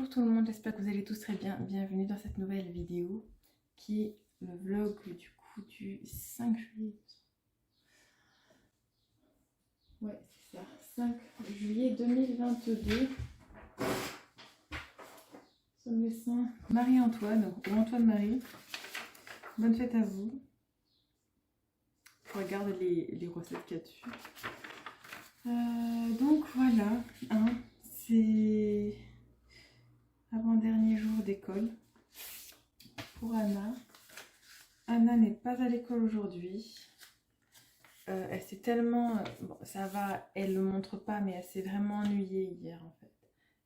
Bonjour tout le monde, j'espère que vous allez tous très bien. Bienvenue dans cette nouvelle vidéo qui est le vlog du coup du 5 juillet. Ouais, c'est ça, 5 juillet 2022. Nous sommes le Saint Marie-Antoine ou Antoine-Marie. Bonne fête à vous. Je regarde les recettes qu'il y a dessus. Donc voilà, hein, c'est avant-dernier jour d'école pour Anna. Anna n'est pas à l'école aujourd'hui. Elle s'est tellement... bon, ça va, elle ne le montre pas, mais elle s'est vraiment ennuyée hier en fait.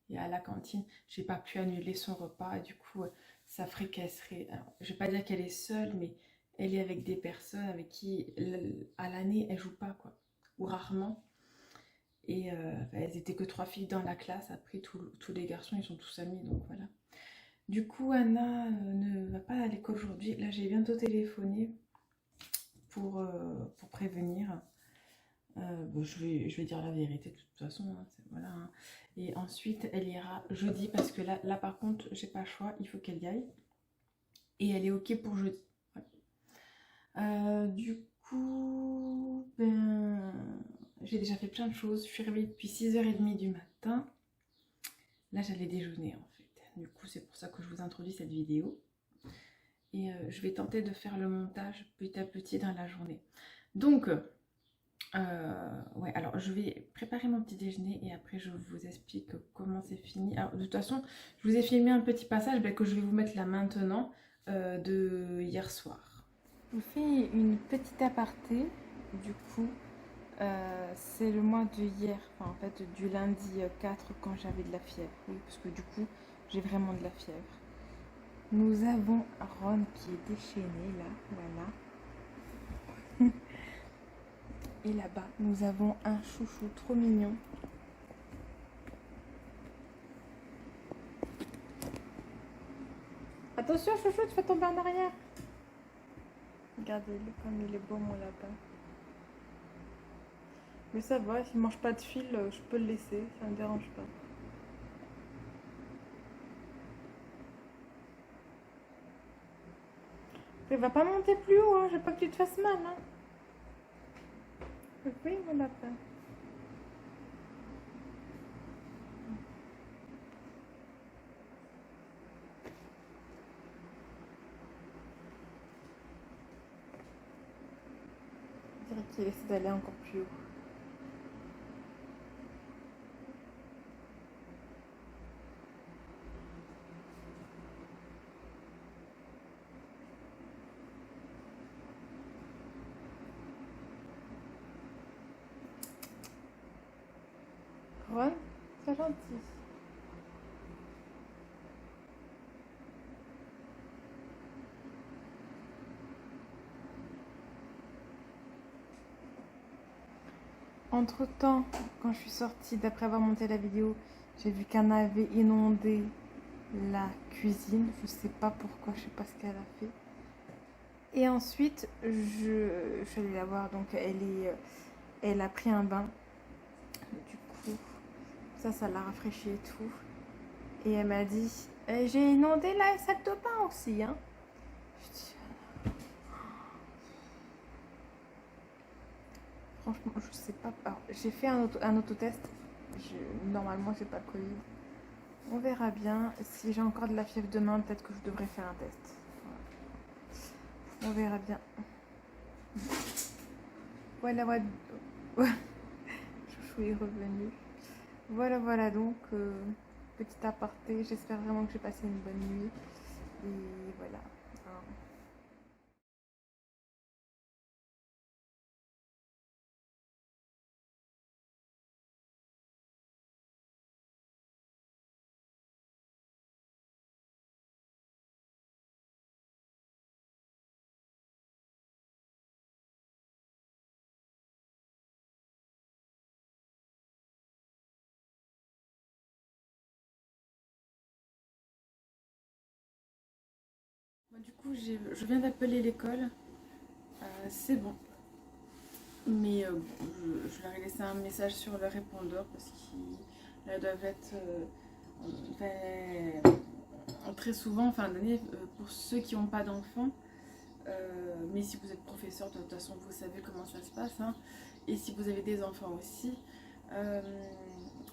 Et à la cantine, j'ai pas pu annuler son repas. Et du coup, ça ferait qu'elle serait... alors, je vais pas dire qu'elle est seule, mais elle est avec des personnes avec qui, à l'année, elle joue pas, quoi. Ou rarement. Et elles étaient que 3 filles dans la classe. Après, tous les garçons, ils sont tous amis, donc voilà. Du coup, Anna ne va pas à l'école aujourd'hui. Là, j'ai bientôt téléphoné pour prévenir. Bon, je vais dire la vérité de toute façon. Hein, voilà, hein. Et ensuite, elle ira jeudi parce que là par contre, j'ai pas le choix. Il faut qu'elle y aille. Et elle est OK pour jeudi. Ouais. Du coup, ben, j'ai déjà fait plein de choses. Je suis réveillée depuis 6h30 du matin. Là, j'allais déjeuner en fait. Du coup, c'est pour ça que je vous introduis cette vidéo. Et je vais tenter de faire le montage petit à petit dans la journée. Donc, ouais, alors je vais préparer mon petit déjeuner et après je vous explique comment c'est fini. Alors, de toute façon, je vous ai filmé un petit passage que je vais vous mettre là maintenant de hier soir. Je vous fais une petite aparté, du coup. C'est le mois de hier, enfin en fait du lundi 4 quand j'avais de la fièvre. Oui, parce que du coup, j'ai vraiment de la fièvre. Nous avons Ron qui est déchaîné là, voilà. Et là-bas, nous avons un chouchou trop mignon. Attention chouchou, tu vas tomber en arrière. Regardez-le comme il est beau mon lapin. Mais ça va, s'il mange pas de fil, je peux le laisser, ça me dérange pas. Il va pas monter plus haut, hein, j'ai pas que tu te fasses mal. Hein. Oui, mon lapin. Je dirais qu'il essaie d'aller encore plus haut. Ron, c'est gentil. Entre temps, quand je suis sortie, d'après avoir monté la vidéo, j'ai vu qu'Anna avait inondé la cuisine. Je sais pas pourquoi, je sais pas ce qu'elle a fait. Et ensuite, je suis allée la voir, donc elle a pris un bain. Du coup, ça l'a rafraîchi et tout. Et elle m'a dit, j'ai inondé la salle de bain aussi, hein. Je dis, franchement, je sais pas. Alors, j'ai fait un autotest. Normalement, j'ai pas le Covid. On verra bien. Si j'ai encore de la fièvre demain, peut-être que je devrais faire un test. Voilà. On verra bien. Voilà, voilà. Chouchou est revenu. Voilà donc. Petit aparté. J'espère vraiment que j'ai passé une bonne nuit. Et voilà. Du coup, je viens d'appeler l'école. C'est bon. Mais je leur ai laissé un message sur le répondeur parce qu'ils doivent être fait très souvent en fin d'année pour ceux qui n'ont pas d'enfants. Mais si vous êtes professeur, de toute façon, vous savez comment ça se passe. Hein. Et si vous avez des enfants aussi,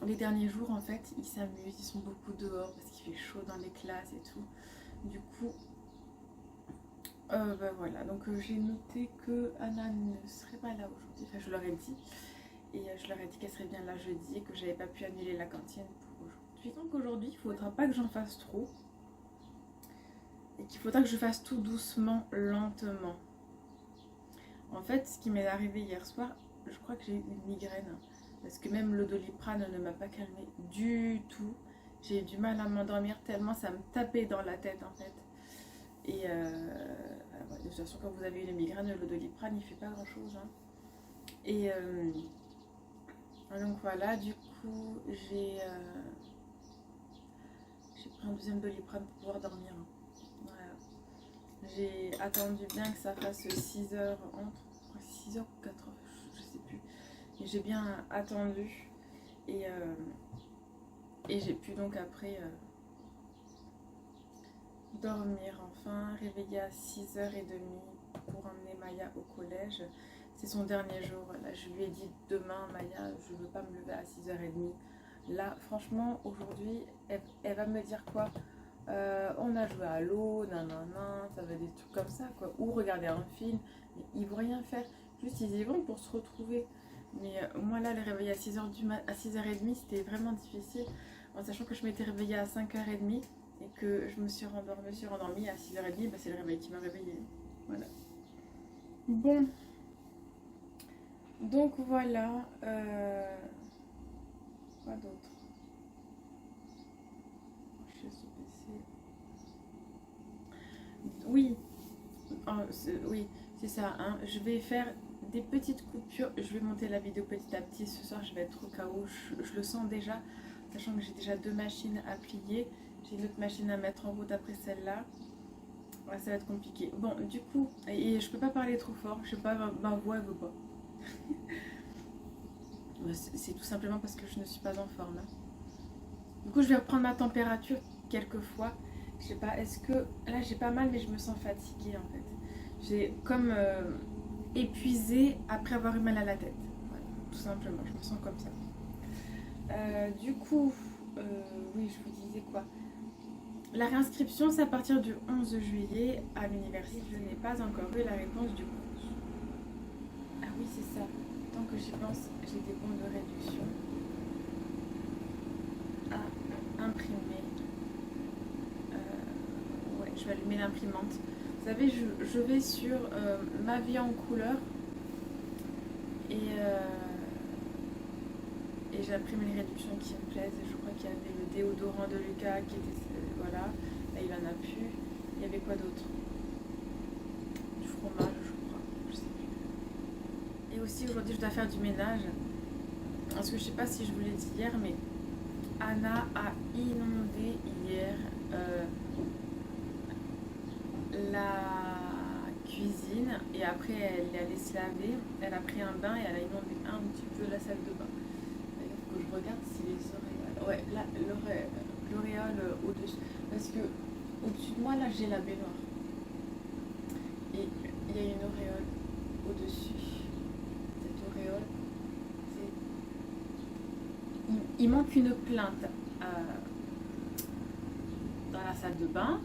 les derniers jours, en fait, ils s'amusent, ils sont beaucoup dehors parce qu'il fait chaud dans les classes et tout. Du coup, bah voilà. Donc j'ai noté que Anna ne serait pas là aujourd'hui. Enfin, je leur ai dit. Et je leur ai dit qu'elle serait bien là jeudi et que j'avais pas pu annuler la cantine pour aujourd'hui. Donc aujourd'hui, il faudra pas que j'en fasse trop. Et qu'il faudra que je fasse tout doucement, lentement. En fait, ce qui m'est arrivé hier soir, je crois que j'ai eu une migraine. Parce que même le Doliprane ne m'a pas calmée du tout. J'ai eu du mal à m'endormir tellement ça me tapait dans la tête en fait. Et de toute façon, quand vous avez une migraine, le Doliprane il fait pas grand chose. Hein. Et donc voilà, du coup, j'ai pris un deuxième Doliprane pour pouvoir dormir. Voilà. J'ai attendu bien que ça fasse 6 heures, entre 6 heures ou 4 heures, je sais plus. Et j'ai bien attendu. Et j'ai pu donc après dormir enfin, réveiller à 6h30 pour emmener Maya au collège. C'est son dernier jour. Là, je lui ai dit demain, Maya, je ne veux pas me lever à 6h30. Là, franchement, aujourd'hui, elle va me dire quoi on a joué à l'eau, nanana, ça va être des trucs comme ça, quoi. Ou regarder un film. Mais ils vont rien faire. Juste, ils y vont pour se retrouver. Mais moi, là, les réveiller à 6h30, c'était vraiment difficile. En sachant que je m'étais réveillée à 5h30 et que je me suis rendormie à 6h30, bah, c'est le réveil qui m'a réveillée. Voilà. Bon. Donc voilà. Quoi d'autre? Je suis sur PC. Oui. Oui, c'est ça. Hein. Je vais faire des petites coupures. Je vais monter la vidéo petit à petit. Ce soir, je vais être au KO. Je le sens déjà. Sachant que j'ai déjà 2 machines à plier. J'ai une autre machine à mettre en route après celle-là. Ouais, ça va être compliqué. Bon, du coup, et je peux pas parler trop fort. Je sais pas, ma voix elle veut pas. C'est tout simplement parce que je ne suis pas en forme. Hein. Du coup, je vais reprendre ma température quelques fois. Je sais pas, est-ce que... Là, j'ai pas mal, mais je me sens fatiguée en fait. J'ai comme épuisée après avoir eu mal à la tête. Voilà, tout simplement, je me sens comme ça. Du coup, oui, je vous disais quoi? La réinscription, c'est à partir du 11 juillet à l'université. Je n'ai pas encore eu la réponse du cours. Ah oui, c'est ça. Tant que j'y pense, j'ai des bons de réduction à imprimer. Ouais, je vais allumer l'imprimante. Vous savez, je vais sur ma vie en couleur et j'imprime les réductions qui me plaisent. Et je crois qu'il y avait le déodorant de Lucas qui était... Voilà, là il en a plus. Il y avait quoi d'autre? Du fromage, je crois. Je sais plus. Et aussi aujourd'hui je dois faire du ménage. Parce que je sais pas si je vous l'ai dit hier, mais Anna a inondé hier la cuisine et après elle est allée se laver. Elle a pris un bain et elle a inondé un petit peu la salle de bain. Il faut que je regarde si les auréoles. Ouais, là, l'auréole au-dessus. Parce que au-dessus de moi, là, j'ai la baignoire. Et il y a une auréole au-dessus. Cette auréole, il manque une plainte dans la salle de bain.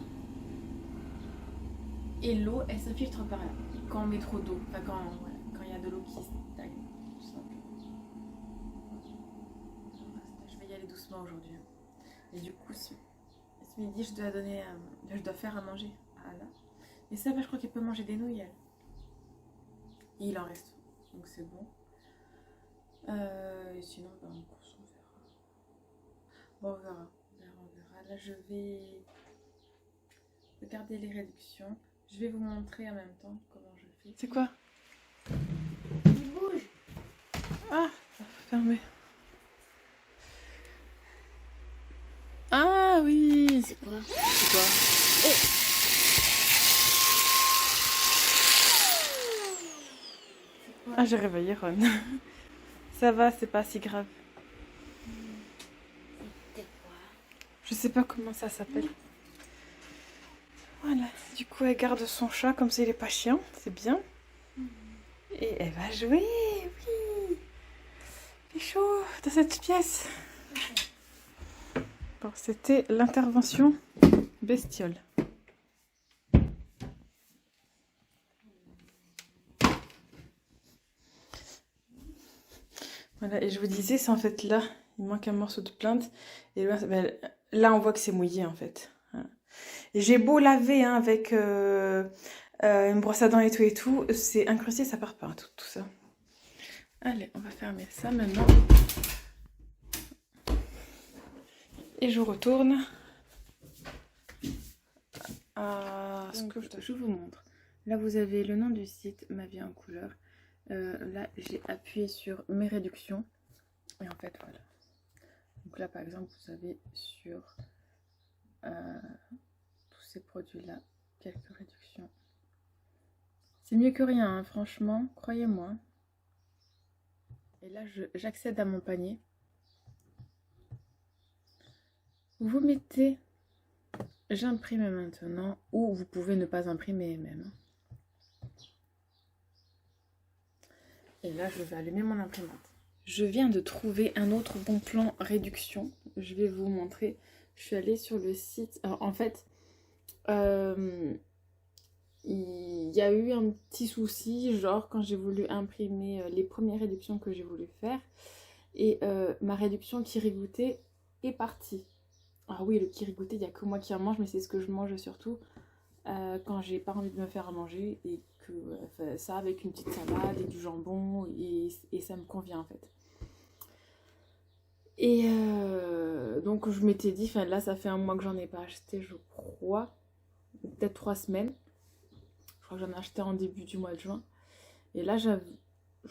Et l'eau, elle s'infiltre par là. Quand on met trop d'eau. Enfin, quand il y a de l'eau qui stagne. Tout simplement. Je vais y aller doucement aujourd'hui. Et du coup, ce midi, je dois faire à manger à Anna. Et ça va, je crois qu'elle peut manger des nouilles, elle. Et il en reste. Donc c'est bon. Et sinon, ben, en course, on verra. Bon, on verra. Là, je vais regarder les réductions. Je vais vous montrer en même temps comment je fais. C'est quoi? Il bouge. Ah, fermé. Ah oui. C'est quoi? C'est quoi? Oh. Ah, j'ai réveillé Ron. Ça va, c'est pas si grave. C'était quoi? Je sais pas comment ça s'appelle. Voilà, du coup elle garde son chat comme s'il n'est pas chiant, c'est bien. Et elle va jouer, oui. Il fait chaud dans cette pièce. Bon, c'était l'intervention bestiole. Voilà, et je vous disais, c'est en fait là, il manque un morceau de plinthe. Et là, ben, là on voit que c'est mouillé en fait. Voilà. Et j'ai beau laver hein, avec une brosse à dents et tout, c'est incrusté, ça part pas, tout ça. Allez, on va fermer ça maintenant. Et je retourne à ce que je vous montre. Là, vous avez le nom du site, Ma vie en couleur. Là, j'ai appuyé sur mes réductions. Et en fait, voilà. Donc là, par exemple, vous avez sur tous ces produits-là quelques réductions. C'est mieux que rien, hein, franchement, croyez-moi. Et là, j'accède à mon panier. Vous mettez j'imprime maintenant ou vous pouvez ne pas imprimer même. Et là, je vais allumer mon imprimante. Je viens de trouver un autre bon plan réduction. Je vais vous montrer. Je suis allée sur le site. Alors, en fait, il y a eu un petit souci, genre quand j'ai voulu imprimer les premières réductions que j'ai voulu faire. Et ma réduction Kirigouté est partie. Ah oui, le Kirigouté, il n'y a que moi qui en mange, mais c'est ce que je mange surtout quand j'ai pas envie de me faire à manger et que ça avec une petite salade et du jambon et ça me convient en fait. Et donc je m'étais dit, là ça fait un mois que j'en ai pas acheté, je crois, peut-être 3 semaines. Je crois que j'en ai acheté en début du mois de juin. Et là je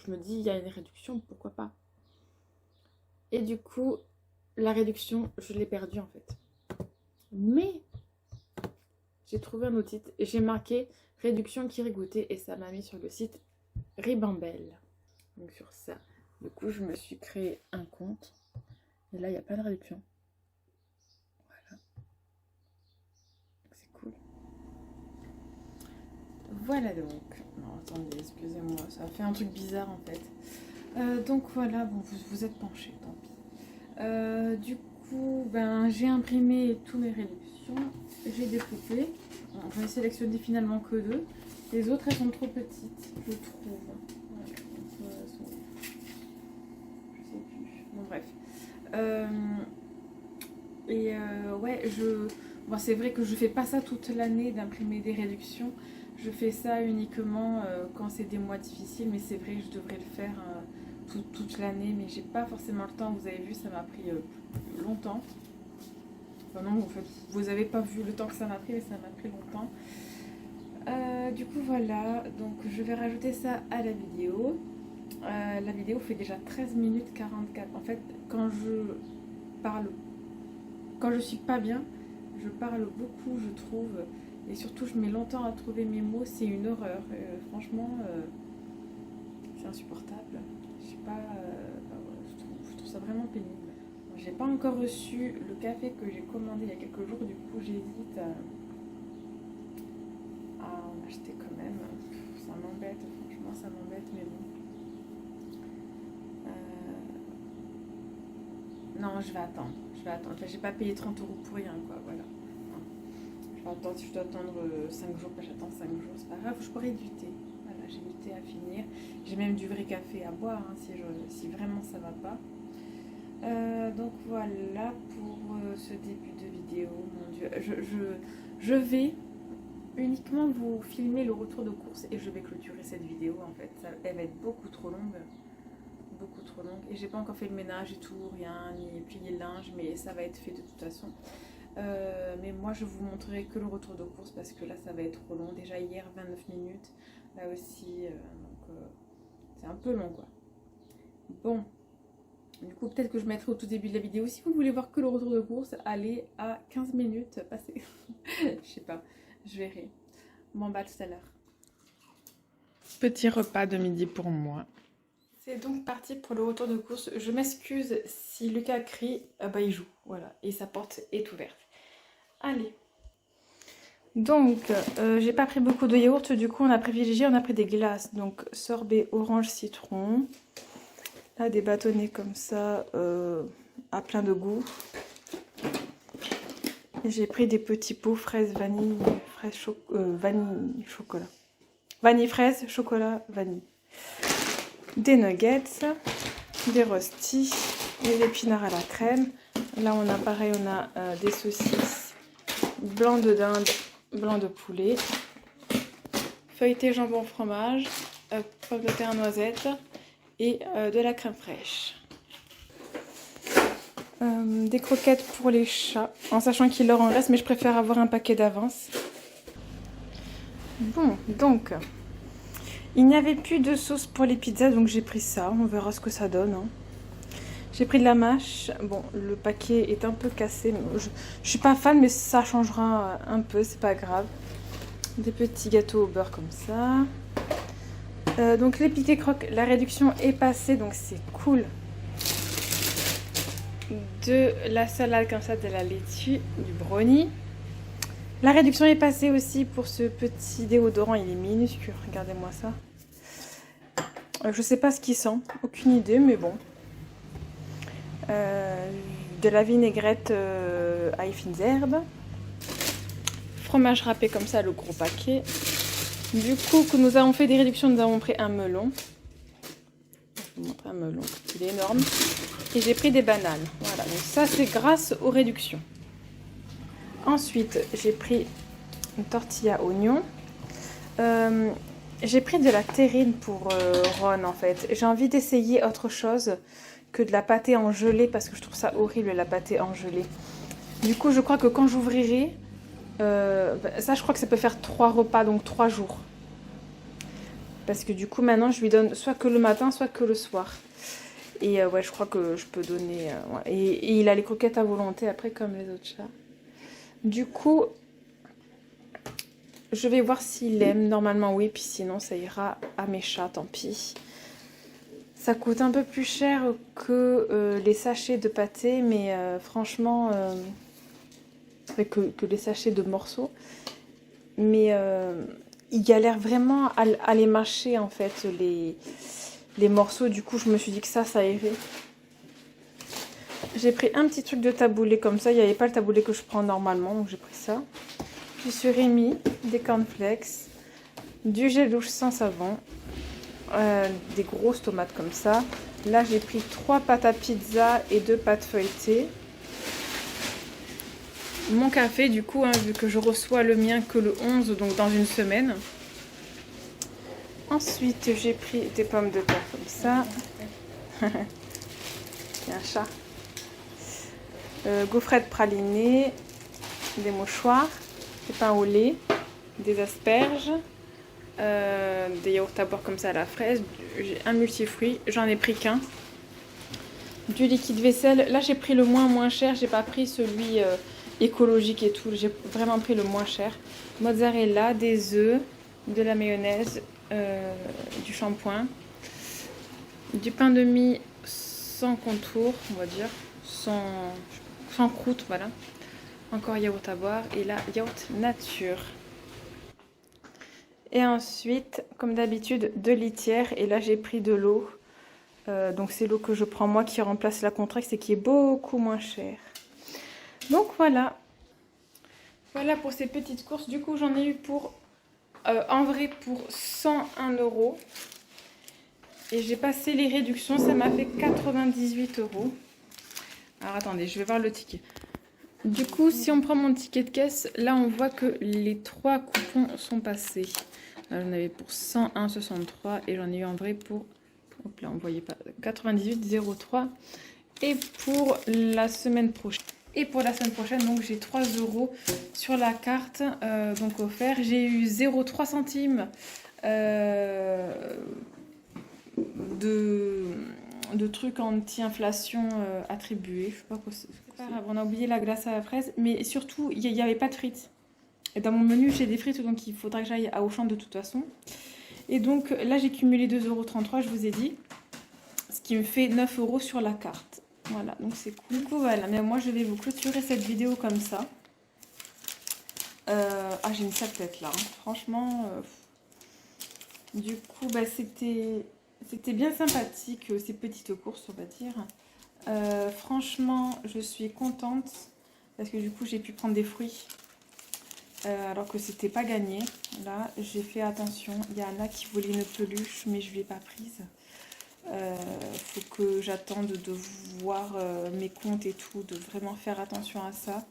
me dis, il y a une réduction, pourquoi pas. Et du coup, la réduction, je l'ai perdue en fait. Mais j'ai trouvé un autre site et j'ai marqué réduction Kirigouté et ça m'a mis sur le site Ribambelle. Donc sur ça, du coup je me suis créé un compte et là il y a plein de réductions. Voilà. C'est cool. Voilà donc. Non attendez, excusez-moi, ça a fait un truc bizarre en fait. Donc voilà, bon vous êtes penché, tant pis. Du coup, ben j'ai imprimé tous mes réductions, j'ai découpé. J'en ai sélectionné finalement que 2. Les autres, elles sont trop petites, je trouve. Ouais, je sais plus. Bon, bref. Ouais, bon, c'est vrai que je fais pas ça toute l'année d'imprimer des réductions. Je fais ça uniquement quand c'est des mois difficiles, mais c'est vrai que je devrais le faire toute l'année, mais j'ai pas forcément le temps. Vous avez vu, ça m'a pris longtemps. Enfin non, en fait, vous avez pas vu le temps que ça m'a pris, mais ça m'a pris longtemps. Du coup voilà, donc je vais rajouter ça à la vidéo. La vidéo fait déjà 13 minutes 44. En fait, quand je suis pas bien, je parle beaucoup, je trouve. Et surtout, je mets longtemps à trouver mes mots, c'est une horreur. Franchement, c'est insupportable. Je sais pas, je trouve ça vraiment pénible. J'ai pas encore reçu le café que j'ai commandé il y a quelques jours, du coup j'hésite à en acheter quand même. Ça m'embête, franchement ça m'embête, mais bon. Non, je vais attendre. Enfin, j'ai pas payé 30 € pour rien, quoi, voilà. Je vais attendre, si je dois attendre 5 jours, j'attends 5 jours, c'est pas grave, je pourrais du thé. Voilà, j'ai du thé à finir. J'ai même du vrai café à boire, hein, si vraiment ça va pas. Donc voilà pour ce début de vidéo. Mon Dieu, je vais uniquement vous filmer le retour de course et je vais clôturer cette vidéo en fait. Elle va être beaucoup trop longue. Beaucoup trop longue. Et j'ai pas encore fait le ménage et tout, rien, ni plié le linge, mais ça va être fait de toute façon. Mais moi je vous montrerai que le retour de course parce que là ça va être trop long. Déjà hier 29 minutes, là aussi, donc c'est un peu long quoi. Bon. Du coup, peut-être que je mettrai au tout début de la vidéo. Si vous voulez voir que le retour de course, allez à 15 minutes passées. Je sais pas, je verrai. Bon, bah, tout à l'heure. Petit repas de midi pour moi. C'est donc parti pour le retour de course. Je m'excuse si Lucas crie, il joue, voilà, et sa porte est ouverte. Allez. Donc, j'ai pas pris beaucoup de yaourt, du coup on a privilégié, on a pris des glaces. Donc, sorbet orange citron. Là, des bâtonnets comme ça, à plein de goût. Et j'ai pris des petits pots fraises, vanille, vanille, chocolat. Vanille, fraise, chocolat, vanille. Des nuggets, des rostis, des épinards à la crème. Là, on a pareil, on a des saucisses, blanc de dinde, blanc de poulet, feuilleté jambon fromage, pommes de terre noisette et de la crème fraîche. Des croquettes pour les chats, en sachant qu'il leur en reste, mais je préfère avoir un paquet d'avance. Bon, donc, il n'y avait plus de sauce pour les pizzas, donc j'ai pris ça. On verra ce que ça donne. Hein. J'ai pris de la mâche. Bon, le paquet est un peu cassé. Je suis pas fan, mais ça changera un peu, c'est pas grave. Des petits gâteaux au beurre comme ça. Donc les piquets croques, la réduction est passée, donc c'est cool. De la salade comme ça, de la laitue, du brownie. La réduction est passée aussi pour ce petit déodorant, il est minuscule, regardez-moi ça. Je sais pas ce qu'il sent, aucune idée, mais bon. De la vinaigrette à fines herbes. Fromage râpé comme ça, le gros paquet. Du coup, que nous avons fait des réductions, nous avons pris un melon. Je vous montre un melon, il est énorme. Et j'ai pris des bananes. Voilà, donc ça c'est grâce aux réductions. Ensuite, j'ai pris une tortilla oignon. J'ai pris de la terrine pour Ron en fait. J'ai envie d'essayer autre chose que de la pâtée en gelée parce que je trouve ça horrible la pâtée en gelée. Du coup, je crois que quand j'ouvrirai, ça je crois que ça peut faire 3 repas, donc 3 jours. Parce que du coup, maintenant, je lui donne soit que le matin, soit que le soir. Et ouais, je crois que je peux donner... ouais. Et il a les croquettes à volonté après, comme les autres chats. Du coup, je vais voir s'il aime. Normalement, oui. Puis sinon, ça ira à mes chats, tant pis. Ça coûte un peu plus cher que les sachets de pâté. Mais franchement, que les sachets de morceaux. Mais il galère vraiment à les mâcher, en fait, les morceaux. Du coup, je me suis dit que ça irait. J'ai pris un petit truc de taboulé comme ça. Il n'y avait pas le taboulé que je prends normalement, donc j'ai pris ça. Du surimi, des cornflakes, du gel douche sans savon, des grosses tomates comme ça. Là, j'ai pris 3 pâtes à pizza et 2 pâtes feuilletées. Mon café, du coup, hein, vu que je reçois le mien que le 11, donc dans une semaine. Ensuite, j'ai pris des pommes de terre comme ça. Il y a un chat. Gaufrettes pralinées, des mouchoirs, des pains au lait, des asperges, des yaourts à boire comme ça à la fraise, j'ai un multifruit, j'en ai pris qu'un. Du liquide vaisselle, là j'ai pris le moins cher, j'ai pas pris celui écologique et tout, j'ai vraiment pris le moins cher. Mozzarella, des œufs, de la mayonnaise, du shampoing, du pain de mie sans contour, on va dire, sans croûte, voilà. Encore yaourt à boire et là, yaourt nature. Et ensuite, comme d'habitude, 2 litières. Et là, j'ai pris de l'eau. Donc, c'est l'eau que je prends moi qui remplace la Contrex et qui est beaucoup moins chère. Donc, voilà. Voilà pour ces petites courses. Du coup, j'en ai eu pour, en vrai, pour 101 €. Et j'ai passé les réductions. Ça m'a fait 98 €. Alors, attendez, je vais voir le ticket. Du coup, si on prend mon ticket de caisse, là, on voit que les 3 coupons sont passés. J'en avais pour 101,63 et j'en ai eu en vrai pour, hop là, on voyait pas, 98,03. Et pour la semaine prochaine, donc j'ai 3 € sur la carte, donc offert. J'ai eu 0,3 centimes de trucs anti-inflation attribués. Je sais pas quoi c'est. Pas grave, on a oublié la glace à la fraise, mais surtout il n'y avait pas de frites. Et dans mon menu j'ai des frites, donc il faudra que j'aille à Auchan de toute façon. Et donc là j'ai cumulé 2,33 €, je vous ai dit. ce qui me fait 9 euros sur la carte. Voilà, donc c'est cool. Du coup, voilà, mais moi je vais vous clôturer cette vidéo comme ça. Ah, j'ai une sale tête là, hein. Franchement, du coup, bah, c'était bien sympathique ces petites courses, on va dire. Franchement, je suis contente parce que du coup, j'ai pu prendre des fruits alors que c'était pas gagné. Là, j'ai fait attention. Il y en a qui voulaient une peluche, mais je ne l'ai pas prise. Faut que j'attende de voir mes comptes et tout, de vraiment faire attention à ça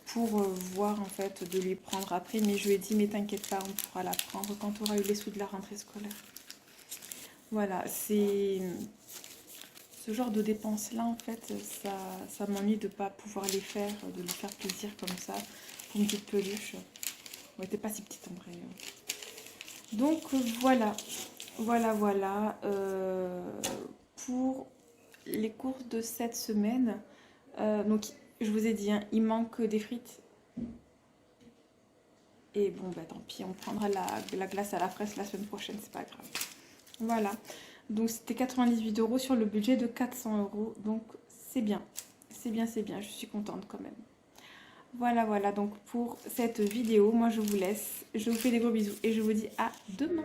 pour voir en fait de les prendre après. Mais je lui ai dit, mais t'inquiète pas, on pourra la prendre quand on aura eu les sous de la rentrée scolaire. Voilà, c'est ce genre de dépenses là en fait, ça m'ennuie de pas pouvoir les faire, de lui faire plaisir comme ça pour une petite peluche. On n'était pas si petite en vrai. Donc voilà, voilà. Pour les courses de cette semaine. Donc je vous ai dit, hein, il manque des frites. Et bon, bah tant pis, on prendra la glace à la fraise la semaine prochaine, c'est pas grave. Voilà. Donc c'était 98 euros sur le budget de 400 euros. Donc c'est bien. C'est bien. Je suis contente quand même. Voilà. Donc pour cette vidéo, moi je vous laisse. Je vous fais des gros bisous et je vous dis à demain.